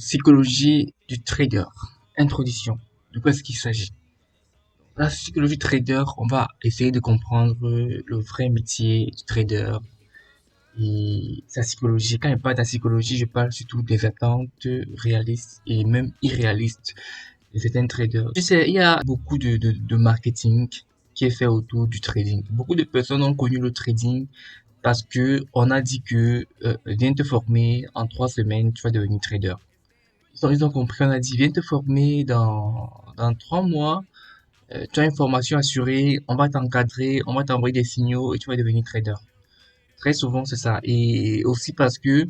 Psychologie du trader. Introduction. De quoi est-ce qu'il s'agit? La psychologie trader, on va essayer de comprendre le vrai métier du trader et sa psychologie. Quand je parle de la psychologie, je parle surtout des attentes réalistes et même irréalistes de certains traders. Tu sais, il y a beaucoup de marketing qui est fait autour du trading. Beaucoup de personnes ont connu le trading parce que on a dit que viens te former en 3 semaines, tu vas devenir trader. Ils ont compris, on a dit, viens te former dans 3 mois, tu as une formation assurée, on va t'encadrer, on va t'envoyer des signaux et tu vas devenir trader. Très souvent, c'est ça. Et aussi parce que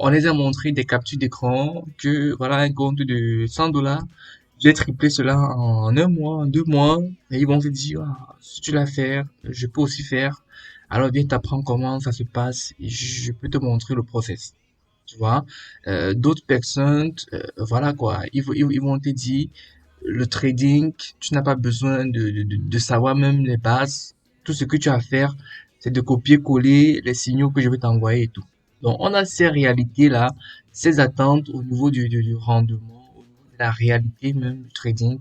on les a montré des captures d'écran que, voilà, un compte de $100, j'ai triplé cela en 1 mois, en 2 mois, et ils vont se dire, ah, si tu l'as fait, je peux aussi faire. Alors viens t'apprendre comment ça se passe et je peux te montrer le process. Tu vois, d'autres personnes, voilà quoi, ils vont te dire, le trading, tu n'as pas besoin de savoir même les bases. Tout ce que tu as à faire, c'est de copier-coller les signaux que je vais t'envoyer et tout. Donc, on a ces réalités-là, ces attentes au niveau du rendement, au niveau de la réalité même du trading,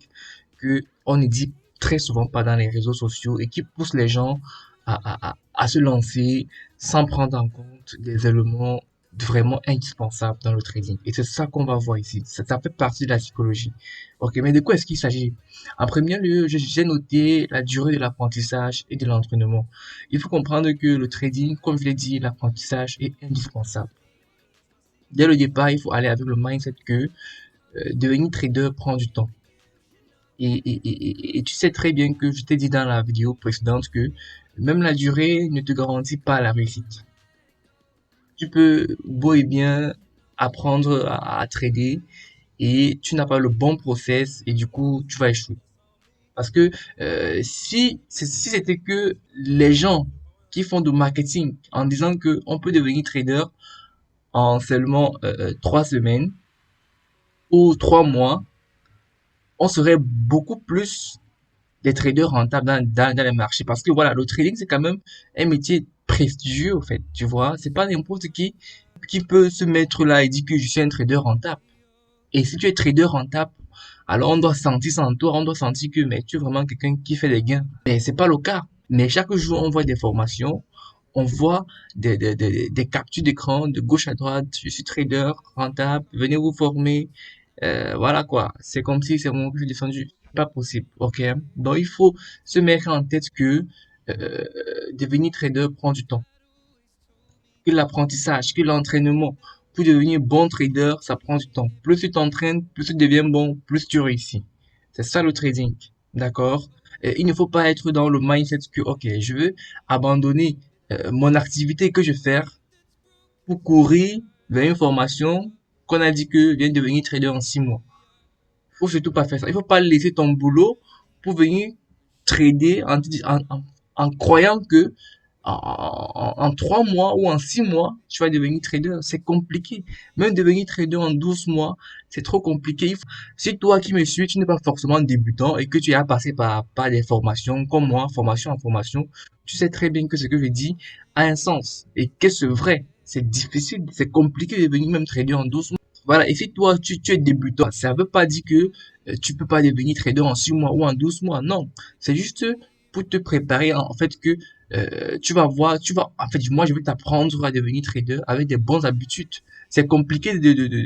que on ne dit très souvent pas dans les réseaux sociaux et qui poussent les gens à se lancer sans prendre en compte des éléments vraiment indispensables dans le trading. Et c'est ça qu'on va voir ici. Ça fait partie de la psychologie. Ok, mais de quoi est-ce qu'il s'agit? En premier lieu, j'ai noté la durée de l'apprentissage et de l'entraînement. Il faut comprendre que le trading, comme je l'ai dit, l'apprentissage est indispensable. Dès le départ, il faut aller avec le mindset que devenir trader prend du temps. Et tu sais très bien que je t'ai dit dans la vidéo précédente que même la durée ne te garantit pas la réussite. Tu peux beau et bien apprendre à trader et tu n'as pas le bon process et du coup tu vas échouer. Parce que si c'était que les gens qui font du marketing en disant que on peut devenir trader en seulement 3 semaines ou 3 mois, on serait beaucoup plus des traders rentables dans les marchés. Parce que voilà, le trading c'est quand même un métier prestigieux en fait, tu vois. C'est pas n'importe qui peut se mettre là et dire que je suis un trader rentable. Et si tu es trader rentable, alors on doit sentir sans toi, on doit sentir que mais tu es vraiment quelqu'un qui fait des gains. Mais c'est pas le cas. Mais chaque jour, on voit des formations, on voit des captures d'écran de gauche à droite. Je suis trader rentable, venez vous former. Voilà quoi. C'est comme si c'est mon que je suis descendu. Pas possible. Ok. Donc il faut se mettre en tête que euh, devenir trader prend du temps, que l'apprentissage, que l'entraînement. Pour devenir bon trader, ça prend du temps. Plus tu t'entraînes, plus tu deviens bon, plus tu réussis. C'est ça le trading. D'accord? Et il ne faut pas être dans le mindset que, ok, je veux abandonner mon activité que je fais pour courir vers une formation qu'on a dit que vient devenir trader en 6 mois. Faut surtout pas faire ça. Il faut pas laisser ton boulot pour venir trader en croyant que en 3 mois ou en 6 mois, tu vas devenir trader. C'est compliqué. Même devenir trader en 12 mois, c'est trop compliqué. Si toi qui me suis, tu n'es pas forcément débutant et que tu as passé par des formations comme moi, formation en formation, tu sais très bien que ce que je dis a un sens et que c'est vrai. C'est difficile, c'est compliqué de devenir même trader en 12 mois. Voilà, et si toi, tu es débutant, ça veut pas dire que tu peux pas devenir trader en 6 mois ou en 12 mois. Non, c'est juste pour te préparer en fait que tu vas voir, en fait, moi, je vais t'apprendre à devenir trader avec des bonnes habitudes. C'est compliqué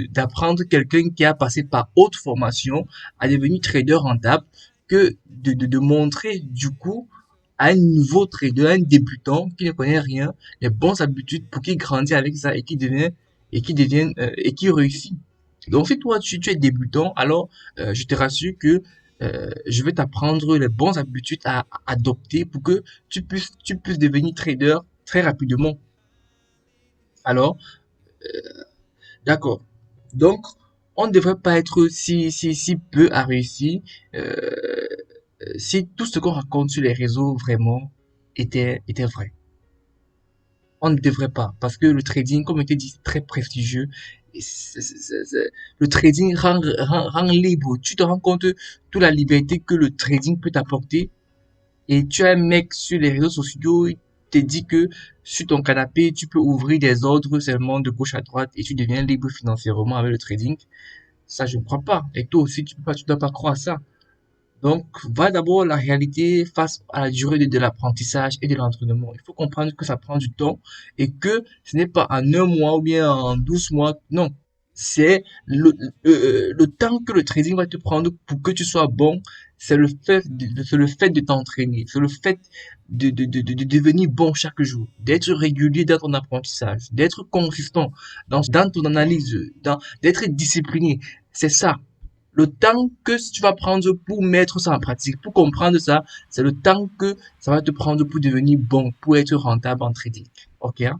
d'apprendre quelqu'un qui a passé par autre formation à devenir trader rentable que de montrer du coup à un nouveau trader, un débutant qui ne connaît rien, les bonnes habitudes pour qu'il grandisse avec ça et qui réussit. Donc si toi tu es débutant, alors je te rassure que je vais t'apprendre les bonnes habitudes à adopter pour que tu puisses devenir trader très rapidement. Alors, d'accord. Donc, on ne devrait pas être si peu à réussir si tout ce qu'on raconte sur les réseaux vraiment était vrai. On ne devrait pas, parce que le trading, comme je t'ai dit, c'est très prestigieux. Et le trading rend libre. Tu te rends compte de toute la liberté que le trading peut t'apporter. Et tu as un mec sur les réseaux sociaux, te dis que sur ton canapé, tu peux ouvrir des ordres seulement de gauche à droite et tu deviens libre financièrement avec le trading. Ça, je ne crois pas. Et toi aussi, tu dois pas croire ça. Donc, va d'abord la réalité face à la durée de l'apprentissage et de l'entraînement. Il faut comprendre que ça prend du temps et que ce n'est pas en un mois ou bien en 12 mois. Non. C'est le temps que le trading va te prendre pour que tu sois bon. C'est le fait de t'entraîner. C'est le fait de devenir bon chaque jour. D'être régulier dans ton apprentissage. D'être consistant dans ton analyse. D'être discipliné. C'est ça. Le temps que tu vas prendre pour mettre ça en pratique, pour comprendre ça, c'est le temps que ça va te prendre pour devenir bon, pour être rentable en trading. Ok, hein?